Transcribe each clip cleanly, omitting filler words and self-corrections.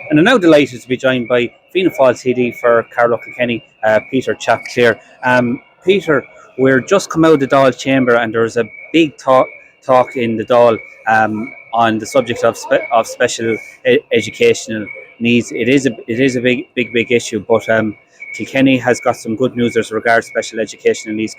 And I'm now delighted to be joined by Fianna Fail TD for Carlow Kilkenny Peter, Chap, Cleere. Peter, we're just come out of the Dáil chamber and there's a big talk in the Dáil on the subject of special educational needs. It is a big issue, but Kilkenny has got some good news as regards special educational needs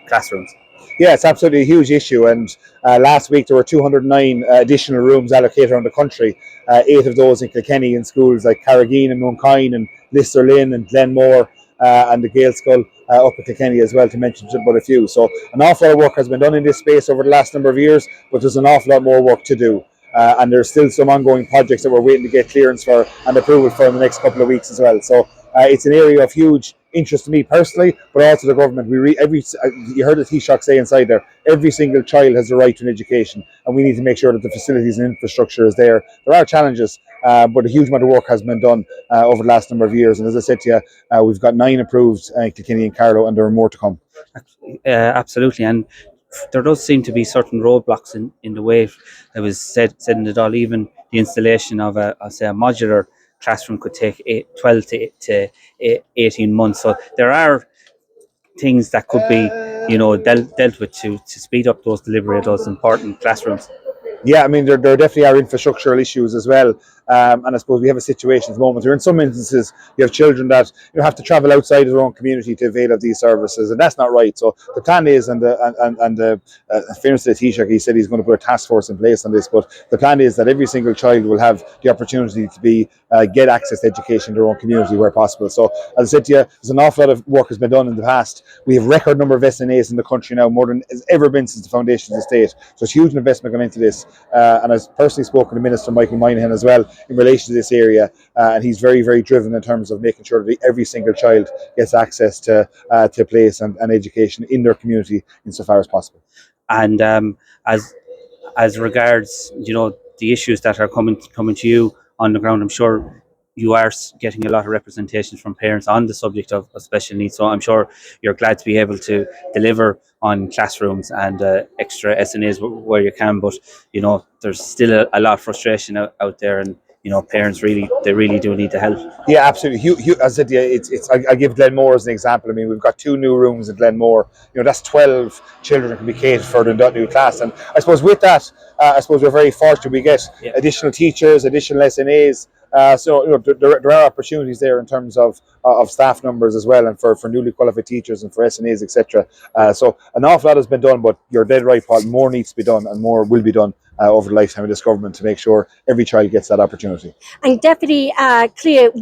classrooms. Yeah, it's absolutely a huge issue. And last week there were 209 additional rooms allocated around the country. 8 of those in Kilkenny in schools like Carrageen and Mooncoin and Lister Lynn and Glenmore and the Gaelskull up at Kilkenny as well, to mention but a few. So an awful lot of work has been done in this space over the last number of years, but there's an awful lot more work to do. And there's still some ongoing projects that we're waiting to get clearance for and approval for in the next couple of weeks as well. So it's an area of huge interest to me personally, but also the government. You heard the Taoiseach say inside there, every single child has the right to an education, and we need to make sure that the facilities and infrastructure is there. There are challenges, but a huge amount of work has been done over the last number of years. And as I said to you, we've got 9 approved in Kilkenny and Carlow, and there are more to come. Absolutely, and there does seem to be certain roadblocks in the way that was said in the Dáil. Even the installation of a modular classroom could take 12 to 18 months. So there are things that could be, dealt with to speed up those delivery of those important classrooms. Yeah, I mean, there definitely are infrastructural issues as well. And I suppose we have a situation at the moment where in some instances you have children that have to travel outside of their own community to avail of these services, and that's not right. So the plan is, and fairness to the Taoiseach, he said he's going to put a task force in place on this, but the plan is that every single child will have the opportunity to get access to education in their own community where possible. So as I said to you, there's an awful lot of work has been done in the past. We have record number of SNAs in the country now, more than has ever been since the foundations of the state. So it's huge investment going into this. And I've personally spoken to Minister Michael Moynihan as well in relation to this area, and he's very, very driven in terms of making sure that every single child gets access to place and education in their community insofar as possible. And as regards, the issues that are coming to you on the ground, I'm sure you are getting a lot of representations from parents on the subject of special needs. So I'm sure you're glad to be able to deliver on classrooms and extra SNAs where you can. But there's still a lot of frustration out there, and parents really do need the help. Yeah, absolutely. As I said, I give Glenmore as an example. I mean, we've got 2 new rooms in Glenmore. That's 12 children that can be catered for in that new class. And I suppose with that, we're very fortunate. We get additional teachers, additional SNAs. So there are opportunities there in terms of staff numbers as well, and for newly qualified teachers and for SNAs, etc. So an awful lot has been done, but you're dead right, Paul. More needs to be done, and more will be done over the lifetime of this government to make sure every child gets that opportunity. And Deputy Cleere,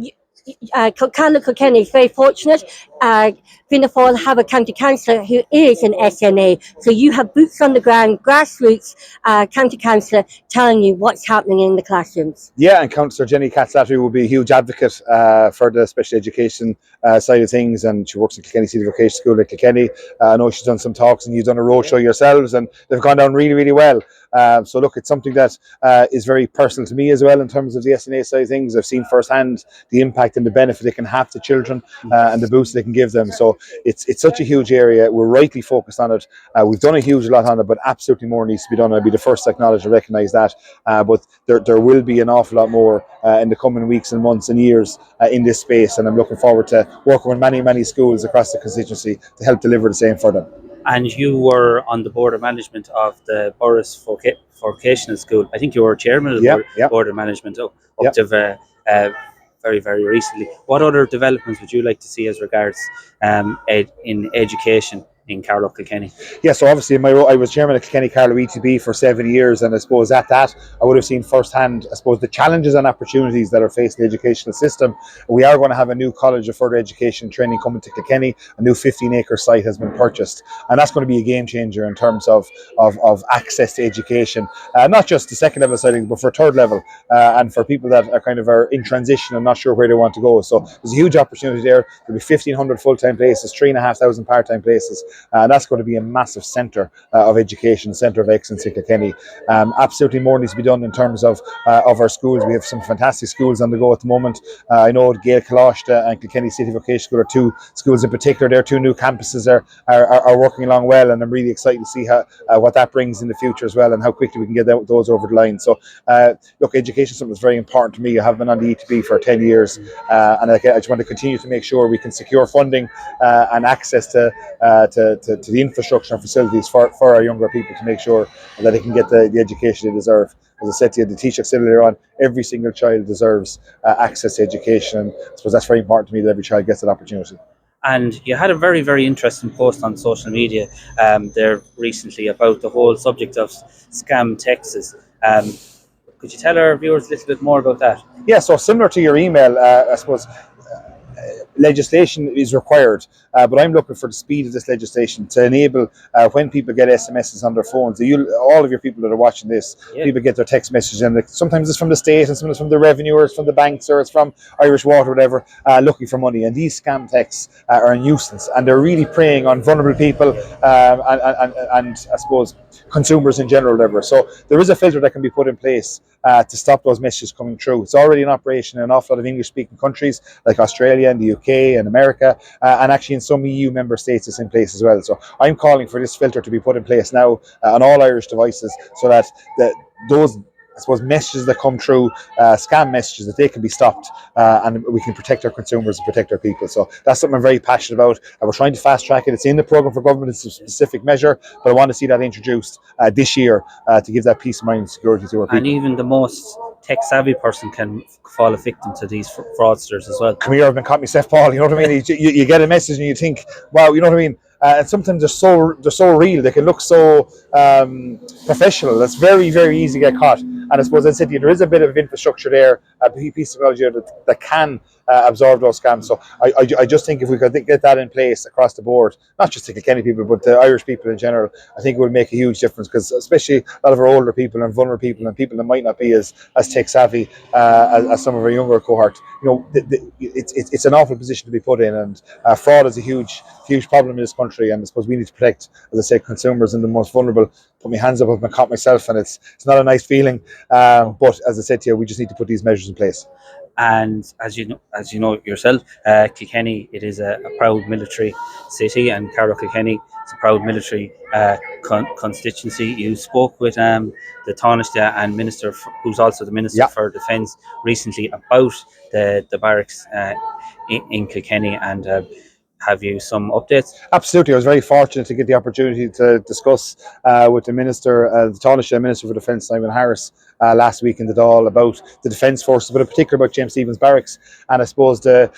Carlow Kilkenny is very fortunate. Fianna Fail have a county councillor who is an SNA, so you have boots on the ground, grassroots county councillor telling you what's happening in the classrooms. Yeah, and Councillor Jenny Catslattery will be a huge advocate for the special education side of things, and she works in Kilkenny City Vocational School at Kilkenny. I know she's done some talks, and you've done a roadshow yourselves, and they've gone down really, really well. So look, it's something that is very personal to me as well in terms of the SNA side of things. I've seen firsthand the impact and the benefit it can have to children and the boost they can give them. So it's such a huge area. We're rightly focused on it. We've done a huge lot on it, but absolutely more needs to be done. I'll be the first to acknowledge and recognise that. But there will be an awful lot more in the coming weeks and months and years in this space, and I'm looking forward to working with many, many schools across the constituency to help deliver the same for them. And you were on the board of management of the Barracks Vocational School. I think you were chairman of the board of management up to very, very recently. What other developments would you like to see as regards in education in Carlow Kilkenny? Yeah, so obviously in my role, I was chairman of Kilkenny Carlow ETB for 7 years, and I suppose at that I would have seen firsthand, I suppose, the challenges and opportunities that are facing the educational system. We are going to have a new College of Further Education and Training coming to Kilkenny. A new 15-acre site has been purchased, and that's going to be a game changer in terms of access to education, not just the second level side, but for third level, and for people that are in transition and not sure where they want to go. So there's a huge opportunity there. There'll be 1,500 full-time places, 3,500 part-time places. And that's going to be a massive centre of education, centre of excellence in Kilkenny. Absolutely more needs to be done in terms of our schools. We have some fantastic schools on the go at the moment. I know Gael Colashta and Kilkenny City Vocational School are two schools in particular. Their two new campuses are working along well, and I'm really excited to see how what that brings in the future as well, and how quickly we can get those over the line. So, look, education is something that's very important to me. I have been on the ETB for 10 years, and I just want to continue to make sure we can secure funding and access to the infrastructure and facilities for our younger people, to make sure that they can get the education they deserve. As I said to you, the Taoiseach said earlier on, every single child deserves access to education, and I suppose that's very important to me, that every child gets that opportunity. And you had a very, very interesting post on social media there recently about the whole subject of scam texts. Could you tell our viewers a little bit more about that? Yeah, so similar to your email, I suppose legislation is required, but I'm looking for the speed of this legislation to enable when people get SMSs on their phones. All of your people that are watching this, people get their text messages, and sometimes it's from the state, and sometimes from the revenue, or it's from the banks, or it's from Irish Water, whatever, looking for money. And these scam texts are a nuisance, and they're really preying on vulnerable people and I suppose consumers in general, whatever. So there is a filter that can be put in place to stop those messages coming through. It's already in operation in an awful lot of English-speaking countries like Australia and the UK and America, and actually in some EU member states it's in place as well. So I'm calling for this filter to be put in place now on all Irish devices, so that those, I suppose, messages that come through, scam messages, that they can be stopped, and we can protect our consumers and protect our people. So that's something I'm very passionate about, and we're trying to fast track it. It's in the programme for government. It's a specific measure, but I want to see that introduced this year to give that peace of mind and security to our people. And even the most tech-savvy person can fall a victim to these fraudsters as well. Come here, I've been caught myself, Paul. You know what I mean? You get a message and you think, wow, you know what I mean? And sometimes they're so real. They can look so professional. That's very, very easy to get caught. And I suppose, as I said to you, there is a bit of infrastructure there, a piece of technology that can absorb those scams. So I just think if we could get that in place across the board, not just the Kilkenny people, but the Irish people in general, I think it would make a huge difference, because especially a lot of our older people and vulnerable people and people that might not be as tech savvy as some of our younger cohort, you know, it's an awful position to be put in, and fraud is a huge problem in this country, and I suppose we need to protect, as I say, consumers and the most vulnerable. Put my hands up, I've been caught myself, and it's not a nice feeling, but as I said to you, we just need to put these measures in place. And as you know yourself, Kilkenny, it is a proud military city, and Carlow Kilkenny is a proud military constituency. You spoke with the Taoiseach and Minister, who's also the Minister for Defence, recently about the barracks in Kilkenny, and have you some updates? Absolutely. I was very fortunate to get the opportunity to discuss with the Minister, the Taoiseach Minister for Defence, Simon Harris, last week in the Dáil, about the Defence Forces, but in particular about James Stephens Barracks, and I suppose the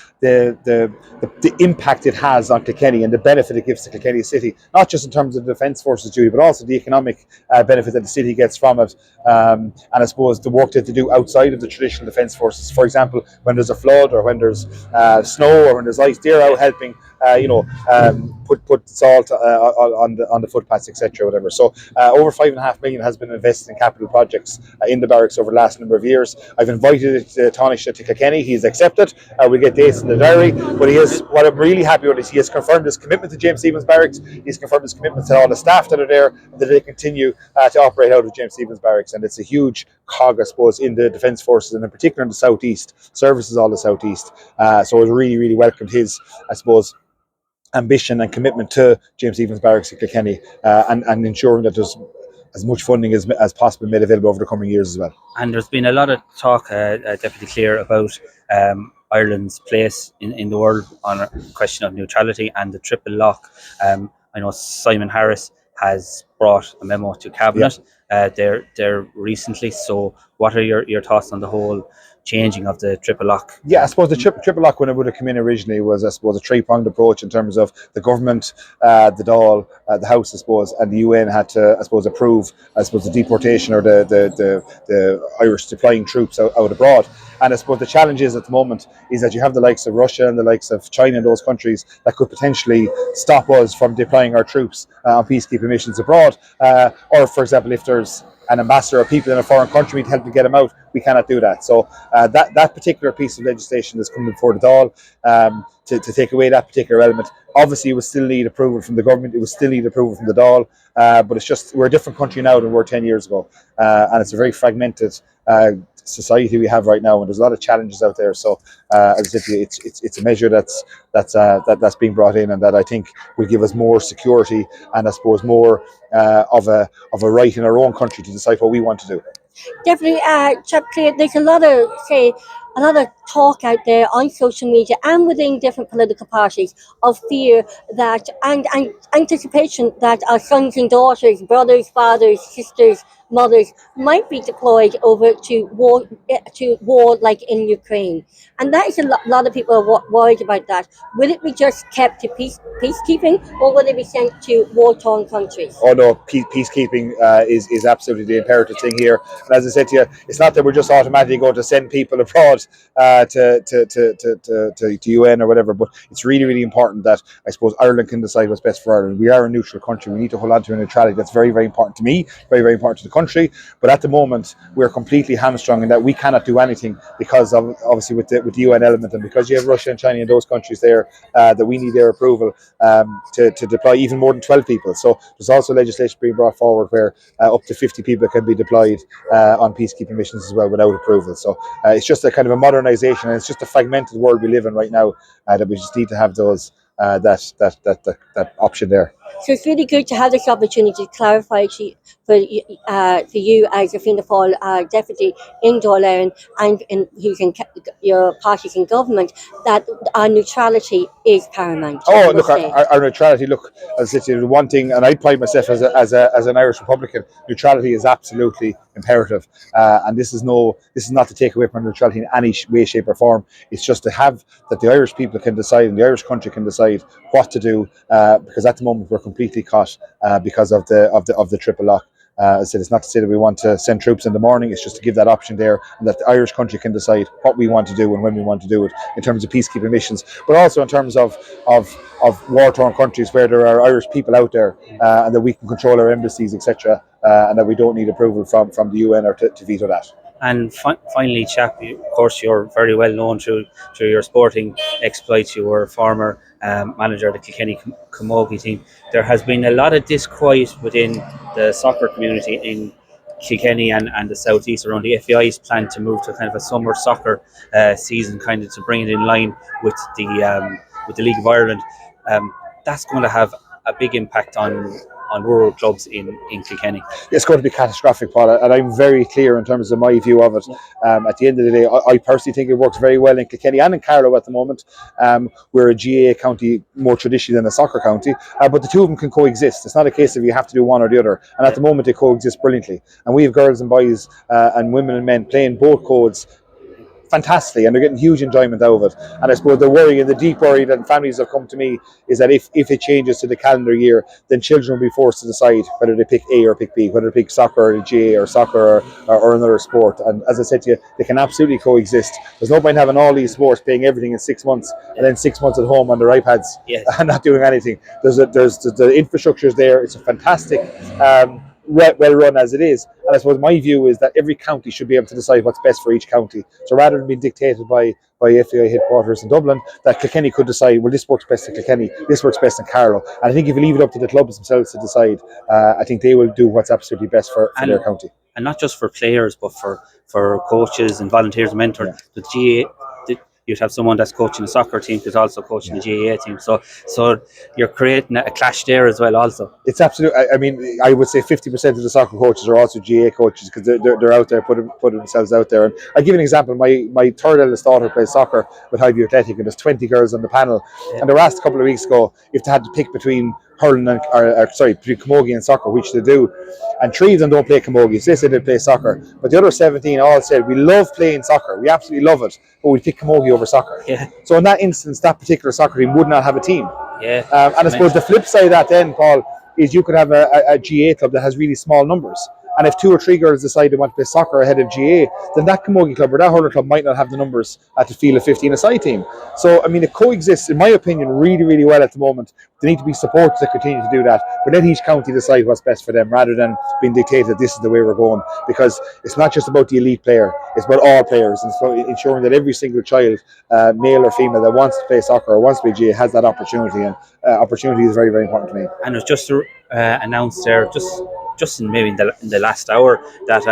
impact it has on Kilkenny and the benefit it gives to Kilkenny City, not just in terms of the Defence Forces duty, but also the economic benefit that the city gets from it, and I suppose the work that they do outside of the traditional Defence Forces. For example, when there's a flood, or when there's snow, or when there's ice, they're out helping put salt on the footpaths, etc., whatever. So over $5.5 million has been invested in capital projects in the barracks over the last number of years. I've invited Taoiseach to Kilkenny. He's accepted. We get dates in the diary. But what I'm really happy with is he has confirmed his commitment to James Stephens Barracks. He's confirmed his commitment to all the staff that are there, and that they continue to operate out of James Stephens Barracks. And it's a huge cog, I suppose, in the Defence Forces, and in particular in the Southeast. Services all the Southeast. So I really, really welcomed his, I suppose, ambition and commitment to James Stephens Barracks in Kilkenny, and ensuring that there's as much funding as possible made available over the coming years as well. And there's been a lot of talk, Deputy Cleere, about Ireland's place in the world on a question of neutrality and the triple lock. I know Simon Harris has brought a memo to Cabinet there recently. So what are your thoughts on the whole changing of the triple lock? Yeah, I suppose the triple lock, when it would have come in originally, was, I suppose, a three-pronged approach in terms of the government, the Dáil, the House, I suppose, and the UN had to, I suppose, approve, I suppose, the deportation or the Irish deploying troops out abroad. And I suppose the challenge is at the moment is that you have the likes of Russia and the likes of China and those countries that could potentially stop us from deploying our troops on peacekeeping missions abroad. Or, for example, if there's an ambassador or people in a foreign country to help to get them out. We cannot do that. So that particular piece of legislation is coming before the Dáil to take away that particular element. Obviously, it will still need approval from the government. It will still need approval from the Dáil. But it's just, we're a different country now than we were 10 years ago. And it's a very fragmented society we have right now, and there's a lot of challenges out there. So as I said, it's a measure that's being brought in, and that I think will give us more security and I suppose more of a right in our own country to decide what we want to do. Definitely, Chap Cleere, there's a lot of talk out there on social media and within different political parties of fear that and anticipation that our sons and daughters, brothers, fathers, sisters, mothers might be deployed over to war like in Ukraine, and that is a lot of people are worried about that. Will it be just kept to peacekeeping, or will it be sent to war-torn countries? Oh no, peacekeeping is absolutely the imperative thing here. And as I said to you, it's not that we're just automatically going to send people abroad to UN or whatever, but it's really, really important that I suppose Ireland can decide what's best for Ireland. We are a neutral country. We need to hold on to a neutrality. That's very, very important to me, very, very important to the country. But at the moment, we're completely hamstrung in that we cannot do anything because of, obviously, with the UN element, and because you have Russia and China and those countries there, that we need their approval to deploy even more than 12 people. So there's also legislation being brought forward where up to 50 people can be deployed on peacekeeping missions as well without approval. So it's just a kind of a modernisation, and it's just a fragmented world we live in right now, that we just need to have those that option there. So it's really good to have this opportunity to clarify for you as a Fianna Fáil deputy in Dail Eireann and who's in your party's in government, that our neutrality is paramount. Oh, look, our neutrality. Look, as I said, one thing, and I pride myself as an Irish Republican. Neutrality is absolutely imperative, and this is not to take away from neutrality in any way, shape, or form. It's just to have that the Irish people can decide and the Irish country can decide what to do, because at the moment we're completely caught because of the triple lock. As I said, it's not to say that we want to send troops in the morning. It's just to give that option there, and that the Irish country can decide what we want to do and when we want to do it in terms of peacekeeping missions, but also in terms of war-torn countries where there are Irish people out there, and that we can control our embassies, etc., and that we don't need approval from the UN or to veto that. And finally, Chap, of course, you're very well known through your sporting exploits. You were former manager of the Kilkenny Camogie team. There has been a lot of disquiet within the soccer community in Kilkenny and the southeast around the FAI's plan to move to kind of a summer soccer season, kind of to bring it in line with the League of Ireland. That's going to have a big impact on rural clubs in Kilkenny. It's going to be catastrophic, Paul, and I'm very clear in terms of my view of it. At the end of the day, I personally think it works very well in Kilkenny and in Carlow at the moment. We're a GAA county more traditionally than a soccer county, but the two of them can coexist. It's not a case of you have to do one or the other, and at the moment they coexist brilliantly. And we have girls and boys and women and men playing both codes fantastically, and they're getting huge enjoyment out of it. And I suppose the worry, and the deep worry that families have come to me, is that if it changes to the calendar year, then children will be forced to decide whether they pick A or pick B, whether they pick soccer or GA or soccer or another sport. And as I said to you, they can absolutely coexist. There's no point having all these sports playing everything in 6 months and then 6 months at home on their iPads and not doing anything. There's the infrastructure is there. It's a fantastic well run as it is, and I suppose my view is that every county should be able to decide what's best for each county. So rather than being dictated by FAI headquarters in Dublin, that Kilkenny could decide, well, this works best in Kilkenny, this works best in Carlow. And I think if you leave it up to the clubs themselves to decide, I think they will do what's absolutely best for their county. And not just for players, but for coaches and volunteers and mentors. The GAA, you'd have someone that's coaching a soccer team who's also coaching the GAA team. So you're creating a clash there as well also. It's absolutely, I mean, I would say 50% of the soccer coaches are also GAA coaches, because they're out there putting themselves out there. And I'll give you an example. My third eldest daughter plays soccer with Highview Athletic, and there's 20 girls on the panel. And they were asked a couple of weeks ago if they had to pick between hurling and between camogie and soccer, which they do. And 3 of them don't play camogie, so they said they play soccer. But the other 17 all said, we love playing soccer, we absolutely love it, but we pick camogie over soccer. So in that instance, that particular soccer team would not have a team. And I suppose the flip side of that then, Paul, is you could have a GAA club that has really small numbers. And if 2 or 3 girls decide they want to play soccer ahead of GA, then that camogie club or that hurler club might not have the numbers to field a 15-a-side team. So, I mean, it coexists, in my opinion, really, really well at the moment. They need to be supported to continue to do that, but let each county decide what's best for them rather than being dictated this is the way we're going, because it's not just about the elite player, it's about all players, and so ensuring that every single child, male or female, that wants to play soccer or wants to play GA has that opportunity, and opportunity is very, very important to me. And it was just announced there, just in maybe in the last hour, that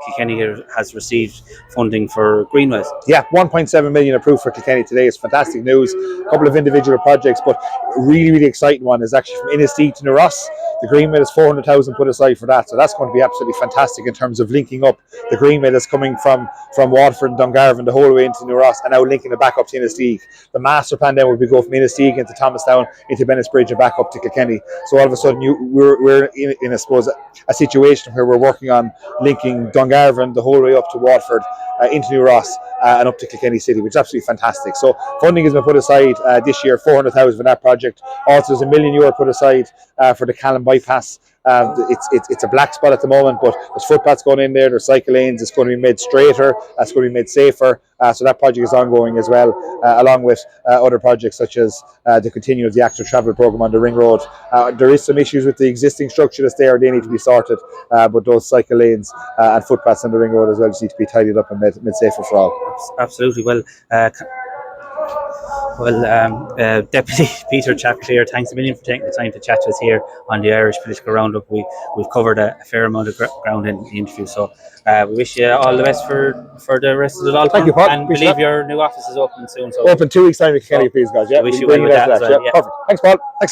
Kilkenny has received funding for Greenways. Yeah, 1.7 million approved for Kilkenny today is fantastic news. A couple of individual projects, but a really, really exciting one is actually from Innisteed to New Ross. The Greenway is 400,000 put aside for that, so that's going to be absolutely fantastic in terms of linking up the Greenway that's coming from Waterford and Dungarvan the whole way into New Ross, and now linking it back up to Innisteed. The master plan then would be go from Innisteed into Thomastown, into Bennettsbridge and back up to Kilkenny. So all of a sudden we're in I suppose a situation where we're working on linking Dungarvan the whole way up to Waterford, into New Ross, and up to Kilkenny City, which is absolutely fantastic. So funding has been put aside this year, 400,000 for that project. Also, there's €1 million put aside for the Callan bypass. It's a black spot at the moment, but there's footpaths going in there, there's cycle lanes, it's going to be made straighter, it's going to be made safer, so that project is ongoing as well, along with other projects such as the continuing of the active travel programme on the ring road. There is some issues with the existing structure that's there, they need to be sorted, but those cycle lanes and footpaths on the ring road as well just need to be tidied up and made safer for all. Absolutely. Deputy Peter Chap Cleere, thanks a million for taking the time to chat to us here on the Irish Political Roundup. We've covered a fair amount of ground in the interview, so we wish you all the best for the rest of the lot. Thank you, Paul. And believe your new office is open soon. So open 2 weeks time, can you please, guys? Yeah, wish you well with that as well. Yeah. Perfect. Thanks, Paul. Thanks.